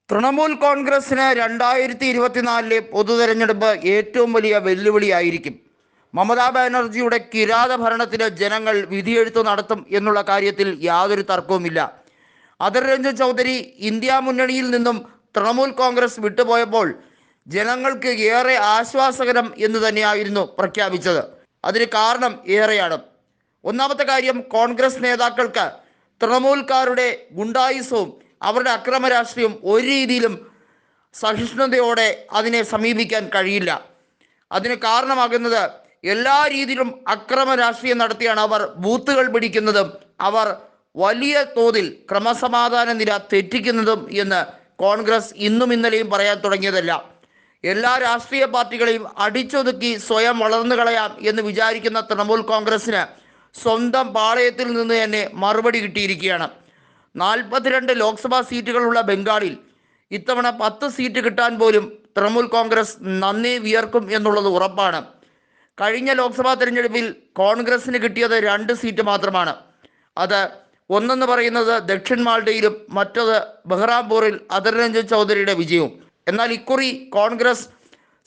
തൃണമൂൽ കോൺഗ്രസിന് 2024 പൊതുതെരഞ്ഞെടുപ്പ് ഏറ്റവും വലിയ വെല്ലുവിളിയായിരിക്കും. മമതാ ബാനർജിയുടെ കിരാത ഭരണത്തിന് ജനങ്ങൾ വിധിയെഴുത്ത് നടത്തും എന്നുള്ള കാര്യത്തിൽ യാതൊരു തർക്കവുമില്ല. അധർ രഞ്ജൻ ചൗധരി ഇന്ത്യ മുന്നണിയിൽ നിന്നും തൃണമൂൽ കോൺഗ്രസ് വിട്ടുപോയപ്പോൾ ജനങ്ങൾക്ക് ഏറെ ആശ്വാസകരം എന്ന് തന്നെയായിരുന്നു പ്രഖ്യാപിച്ചത്. അതിന് കാരണം ഏറെയാണ്. ഒന്നാമത്തെ കാര്യം, കോൺഗ്രസ് നേതാക്കൾക്ക് തൃണമൂൽക്കാരുടെ ഗുണ്ടായുസവും അവരുടെ അക്രമ രാഷ്ട്രീയം ഒരു രീതിയിലും സഹിഷ്ണുതയോടെ അതിനെ സമീപിക്കാൻ കഴിയില്ല. അതിന് കാരണമാകുന്നത് എല്ലാ രീതിയിലും അക്രമ രാഷ്ട്രീയം നടത്തിയാണ് അവർ ബൂത്തുകൾ പിടിക്കുന്നതും അവർ വലിയ തോതിൽ ക്രമസമാധാന നില തെറ്റിക്കുന്നതും എന്ന് കോൺഗ്രസ് ഇന്നും ഇന്നലെയും പറയാൻ തുടങ്ങിയതല്ല. എല്ലാ രാഷ്ട്രീയ പാർട്ടികളെയും അടിച്ചൊതുക്കി സ്വയം വളർന്നു കളയാം എന്ന് വിചാരിക്കുന്ന തൃണമൂൽ കോൺഗ്രസിന് സ്വന്തം പാളയത്തിൽ നിന്ന് തന്നെ മറുപടി കിട്ടിയിരിക്കുകയാണ്. 42 ലോക്സഭാ സീറ്റുകളുള്ള ബംഗാളിൽ ഇത്തവണ 10 സീറ്റ് കിട്ടാൻ പോലും തൃണമൂൽ കോൺഗ്രസ് നന്നേ വിയർക്കും എന്നുള്ളത് ഉറപ്പാണ്. കഴിഞ്ഞ ലോക്സഭാ തെരഞ്ഞെടുപ്പിൽ കോൺഗ്രസിന് കിട്ടിയത് 2 സീറ്റ് മാത്രമാണ്. അത് ഒന്നെന്ന് പറയുന്നത് ദക്ഷിൺ മാൾഡയിലും മറ്റത് ബഹ്റാംപൂറിൽ അധർ രഞ്ജൻ ചൗധരിയുടെ വിജയവും. എന്നാൽ ഇക്കുറി കോൺഗ്രസ്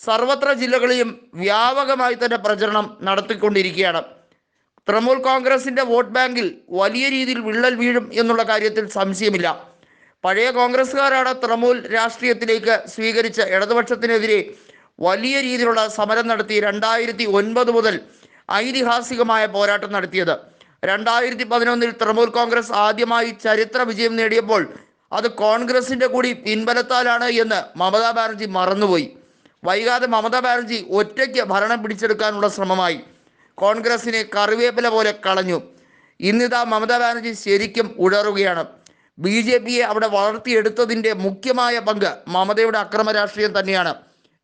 സർവത്ര ജില്ലകളിലും വ്യാപകമായി തന്നെ പ്രചരണം നടത്തിക്കൊണ്ടിരിക്കുകയാണ്. തൃണമൂൽ കോൺഗ്രസിൻ്റെ വോട്ട് ബാങ്കിൽ വലിയ രീതിയിൽ വിള്ളൽ വീഴും എന്നുള്ള കാര്യത്തിൽ സംശയമില്ല. പഴയ കോൺഗ്രസ്സുകാരാണ് തൃണമൂൽ രാഷ്ട്രീയത്തിലേക്ക് സ്വീകരിച്ച ഇടതുപക്ഷത്തിനെതിരെ വലിയ രീതിയിലുള്ള സമരം നടത്തി 2009 മുതൽ ഐതിഹാസികമായ പോരാട്ടം നടത്തിയത്. 2011 തൃണമൂൽ കോൺഗ്രസ് ആദ്യമായി ചരിത്ര വിജയം നേടിയപ്പോൾ അത് കോൺഗ്രസിൻ്റെ കൂടി പിൻബലത്താലാണ് എന്ന് മമതാ ബാനർജി മറന്നുപോയി. വൈകാതെ മമതാ ബാനർജി ഒറ്റയ്ക്ക് ഭരണം പിടിച്ചെടുക്കാനുള്ള ശ്രമമായി. കോൺഗ്രസിനെ കറിവേപ്പില പോലെ കളഞ്ഞു. ഇന്നിതാ മമതാ ബാനർജി ശരിക്കും ഉഴറുകയാണ്. BJPയെ അവിടെ വളർത്തിയെടുത്തതിൻ്റെ മുഖ്യമായ പങ്ക് മമതയുടെ അക്രമ രാഷ്ട്രീയം തന്നെയാണ്.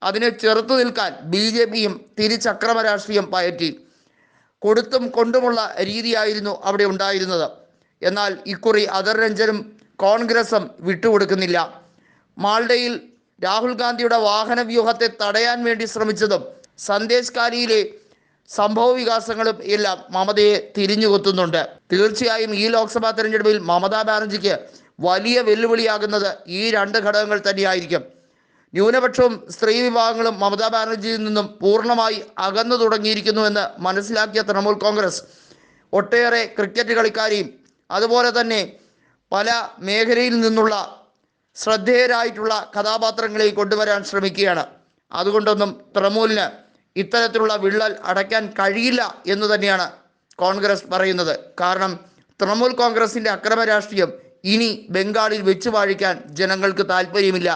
അതിനെ ചെറുത്തു നിൽക്കാൻ BJPയും തിരിച്ചക്രമ രാഷ്ട്രീയം പയറ്റി. കൊടുത്തും കൊണ്ടുമുള്ള രീതിയായിരുന്നു അവിടെ ഉണ്ടായിരുന്നത്. എന്നാൽ ഇക്കുറി അധർ രഞ്ജനും കോൺഗ്രസും വിട്ടുകൊടുക്കുന്നില്ല. മാൾഡയിൽ രാഹുൽ ഗാന്ധിയുടെ വാഹന വ്യൂഹത്തെ തടയാൻ വേണ്ടി ശ്രമിച്ചതും സന്ദേശ് കാലിയിലെ സംഭവ വികാസങ്ങളും എല്ലാം മമതയെ തിരിഞ്ഞുകൊത്തുന്നുണ്ട്. തീർച്ചയായും ഈ ലോക്സഭാ തെരഞ്ഞെടുപ്പിൽ മമതാ ബാനർജിക്ക് വലിയ വെല്ലുവിളിയാകുന്നത് ഈ 2 ഘടകങ്ങൾ തന്നെയായിരിക്കും. ന്യൂനപക്ഷവും സ്ത്രീ വിഭാഗങ്ങളും മമതാ ബാനർജിയിൽ നിന്നും പൂർണ്ണമായി അകന്നു തുടങ്ങിയിരിക്കുന്നുവെന്ന് മനസ്സിലാക്കിയ തൃണമൂൽ കോൺഗ്രസ് ഒട്ടേറെ ക്രിക്കറ്റ് കളിക്കാരെയും അതുപോലെ തന്നെ പല മേഖലയിൽ നിന്നുള്ള ശ്രദ്ധേയരായിട്ടുള്ള കഥാപാത്രങ്ങളെ കൊണ്ടുവരാൻ ശ്രമിക്കുകയാണ്. അതുകൊണ്ടൊന്നും തൃണമൂലിന് ഇത്തരത്തിലുള്ള വിള്ളൽ അടയ്ക്കാൻ കഴിയില്ല എന്ന് തന്നെയാണ് കോൺഗ്രസ് പറയുന്നത്. കാരണം തൃണമൂൽ കോൺഗ്രസിൻ്റെ അക്രമ രാഷ്ട്രീയം ഇനി ബംഗാളിൽ വെച്ചു വാഴിക്കാൻ ജനങ്ങൾക്ക് താല്പര്യമില്ല.